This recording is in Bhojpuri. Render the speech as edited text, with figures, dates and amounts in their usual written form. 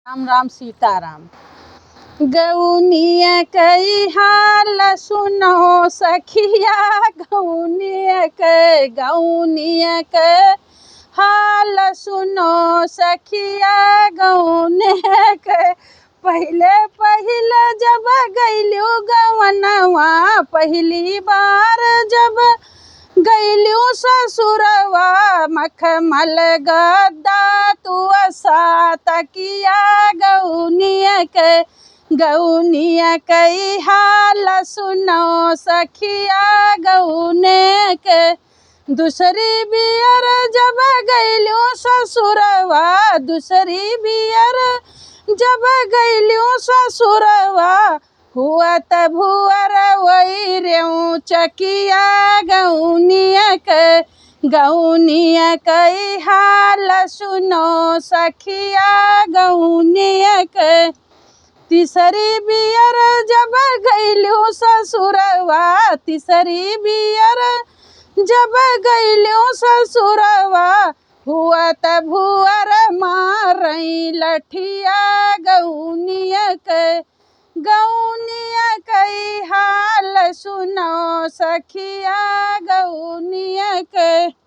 राम राम सीताराम। गौनिया कई हाल सुनो सखिया, गौनिया के हाल सुनो सखिया, गौनिया के पहले पहले जब गैलू गवनवा, पहली बार जब गैलू ससुरवा, मखमल गद्दा तू तकिया, गौनिया कई हाल सुनो सखिया, गौनिया के दूसरी बियर जब गैलू ससुरवा, दूसरी बियर जब गैलू ससुरवा, हुआ त भुअर वही रेऊ चकिया, गौनिया कई हाल सुनो सखिया, गौनिया के तीसरी बियर जब गैलू ससुरवा, तीसरी बियर जब गैलू ससुरवा, हुआ त भुअर मारई लठिया, गौनिया कई हाल सुनो सखिया, गौनिया के।